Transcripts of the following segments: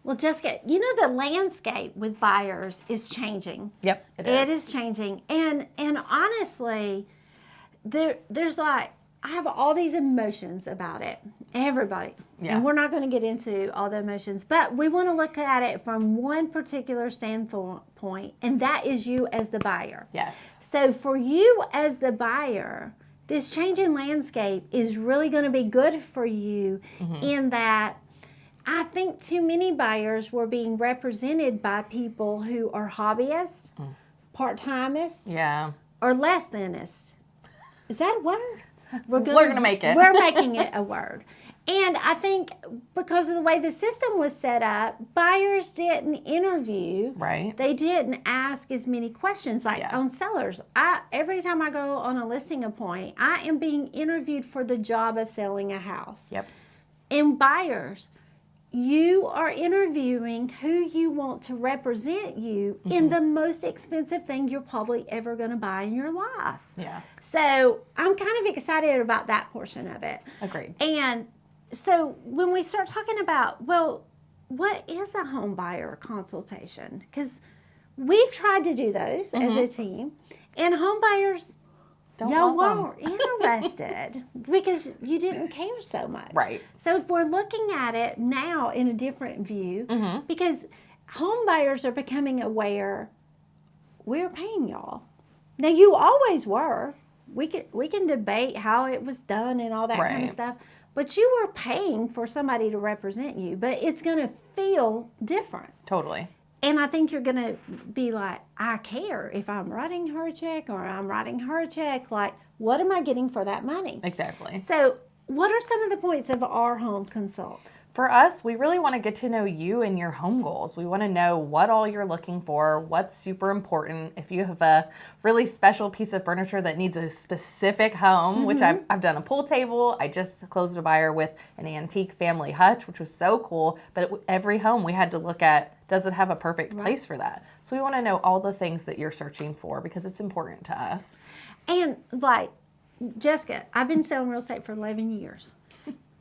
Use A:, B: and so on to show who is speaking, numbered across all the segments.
A: Well, Jessica, you know the landscape with buyers is changing.
B: Yep,
A: It is changing. And honestly, there's like, I have all these emotions about it. Everybody.
B: Yeah.
A: And we're not going to get into all the emotions, but we want to look at it from one particular standpoint, and that is you as the buyer.
B: Yes.
A: So for you as the buyer, this changing landscape is really going to be good for you in that I think too many buyers were being represented by people who are hobbyists, part-timeists,
B: Yeah.
A: or less thanists. Is that a word?
B: We're gonna make it.
A: We're making it a word. And I think because of the way the system was set up, buyers didn't interview.
B: Right.
A: They didn't ask as many questions like on sellers. Every time I go on a listing appointment, I am being interviewed for the job of selling a house.
B: Yep.
A: And buyers, you are interviewing who you want to represent you in the most expensive thing you're probably ever going to buy in your life.
B: Yeah.
A: So I'm kind of excited about that portion of it.
B: Agreed.
A: And so when we start talking about, well, what is a home buyer consultation? Because we've tried to do those as a team, and home buyers, y'all weren't interested because you didn't care so much.
B: Right.
A: So if we're looking at it now in a different view, because home buyers are becoming aware, we're paying y'all. Now you always were. We can debate how it was done and all that kind of stuff, but you were paying for somebody to represent you. But it's going to feel different.
B: Totally.
A: And I think you're going to be like, I care if I'm writing her a check or I'm writing her a check. Like, what am I getting for that money?
B: Exactly.
A: So what are some of the points of our home consult?
B: For us, we really want to get to know you and your home goals. We want to know what all you're looking for, what's super important. If you have a really special piece of furniture that needs a specific home, which I've done a pool table. I just closed a buyer with an antique family hutch, which was so cool. But every home we had to look at, does it have a perfect place for that? So we want to know all the things that you're searching for because it's important to us.
A: And like, Jessica, I've been selling real estate for 11 years.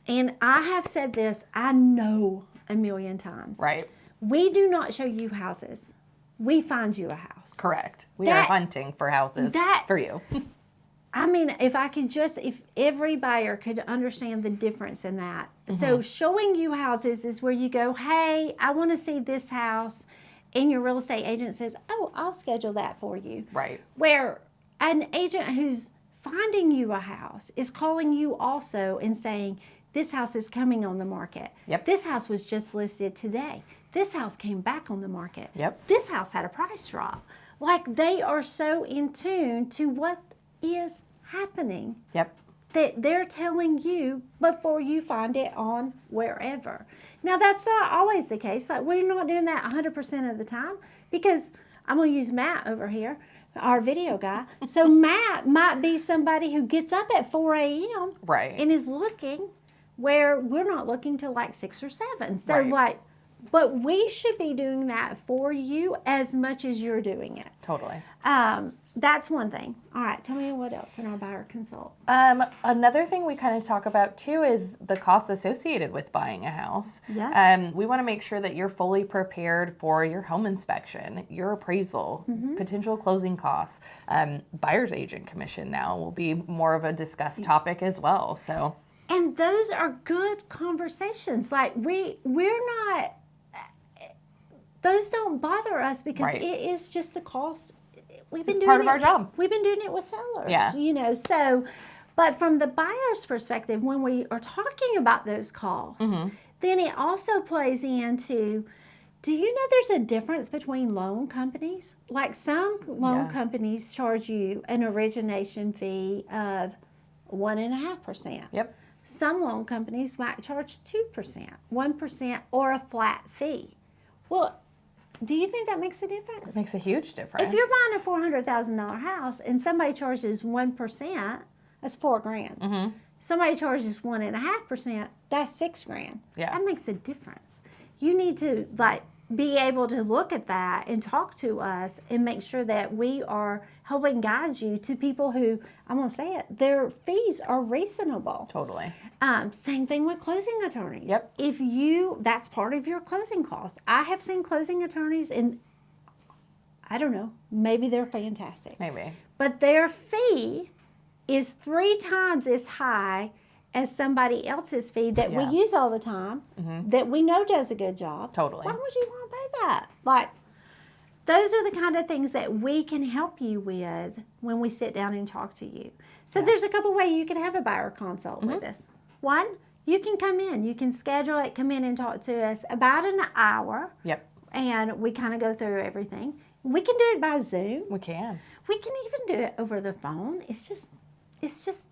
A: And I have said this, I know a million times.
B: Right.
A: We do not show you houses. We find you a house.
B: Correct. We are hunting for houses for you.
A: I mean, if every buyer could understand the difference in that. So showing you houses is where you go, hey, I want to see this house. And your real estate agent says, oh, I'll schedule that for you.
B: Right.
A: Where an agent who's finding you a house is calling you also and saying, this house is coming on the market.
B: Yep.
A: This house was just listed today. This house came back on the market.
B: Yep.
A: This house had a price drop. Like, they are so in tune to what is happening.
B: Yep.
A: That they're telling you before you find it on wherever. Now, that's not always the case. Like, we're not doing that 100% of the time because I'm going to use Matt over here, our video guy. So Matt might be somebody who gets up at 4 a.m.
B: Right.
A: and is looking where we're not looking till like 6 or 7. So but we should be doing that for you as much as you're doing it.
B: Totally.
A: That's one thing. All right, tell me what else in our buyer consult.
B: Another thing we kind of talk about too is the costs associated with buying a house.
A: Yes.
B: We want to make sure that you're fully prepared for your home inspection, your appraisal, potential closing costs. Buyer's agent commission now will be more of a discussed topic as well. So.
A: And those are good conversations. Like we're not, those don't bother us because it is just the cost.
B: It's part of our job.
A: We've been doing it with sellers.
B: Yeah.
A: You know, so, but from the buyer's perspective, when we are talking about those costs, then it also plays into, do you know there's a difference between loan companies? Like some loan companies charge you an origination fee of 1.5%.
B: Yep.
A: Some loan companies might charge 2%, 1%, or a flat fee. Well, do you think that makes a difference?
B: It makes a huge difference.
A: If you're buying a $400,000 house and somebody charges 1%, that's $4,000. Somebody charges 1.5%, that's $6,000.
B: Yeah.
A: That makes a difference. You need to be able to look at that and talk to us and make sure that we are helping guide you to people who, I'm going to say it, their fees are reasonable.
B: Totally.
A: Same thing with closing attorneys.
B: Yep.
A: That's part of your closing costs. I have seen closing attorneys, and I don't know, maybe they're fantastic.
B: Maybe.
A: But their fee is 3 times as high as somebody else's fee that we use all the time, that we know does a good job.
B: Totally.
A: Why would you want to pay that? Like, those are the kind of things that we can help you with when we sit down and talk to you. So there's a couple ways you can have a buyer consult with us. One, you can come in. You can schedule it, come in and talk to us about an hour.
B: Yep.
A: And we kind of go through everything. We can do it by Zoom.
B: We can.
A: We can even do it over the phone. It's just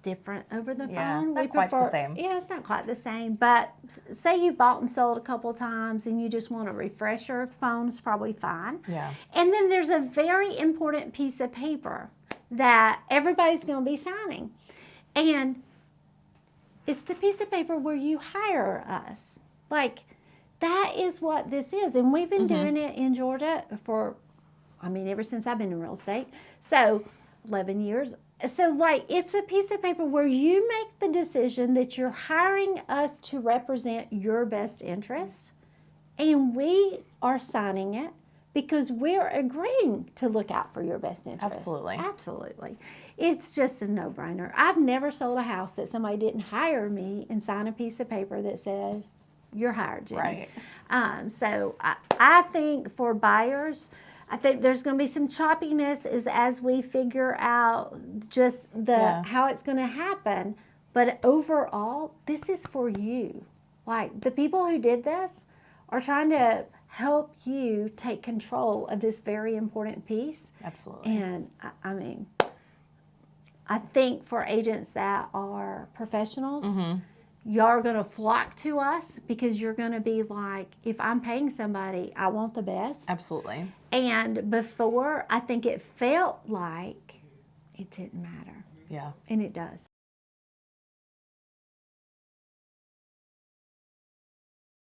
A: different over the phone.
B: Not quite the same.
A: Yeah, it's not quite the same. But say you've bought and sold a couple times and you just want a refresher, phone's probably fine.
B: Yeah.
A: And then there's a very important piece of paper that everybody's going to be signing. And it's the piece of paper where you hire us. Like, that is what this is. And we've been doing it in Georgia for, ever since I've been in real estate. So, 11 years. So, like, it's a piece of paper where you make the decision that you're hiring us to represent your best interest, and we are signing it because we're agreeing to look out for your best interest.
B: Absolutely.
A: Absolutely. It's just a no-brainer. I've never sold a house that somebody didn't hire me and sign a piece of paper that said, you're hired, Jenny.
B: Right.
A: So, I think for buyers, I think there's going to be some choppiness as we figure out just how it's going to happen. But overall, this is for you. Like, the people who did this are trying to help you take control of this very important piece.
B: Absolutely.
A: And I think for agents that are professionals, you're going to flock to us because you're going to be like, if I'm paying somebody, I want the best.
B: Absolutely.
A: And before, I think it felt like it didn't matter.
B: Yeah.
A: And it does.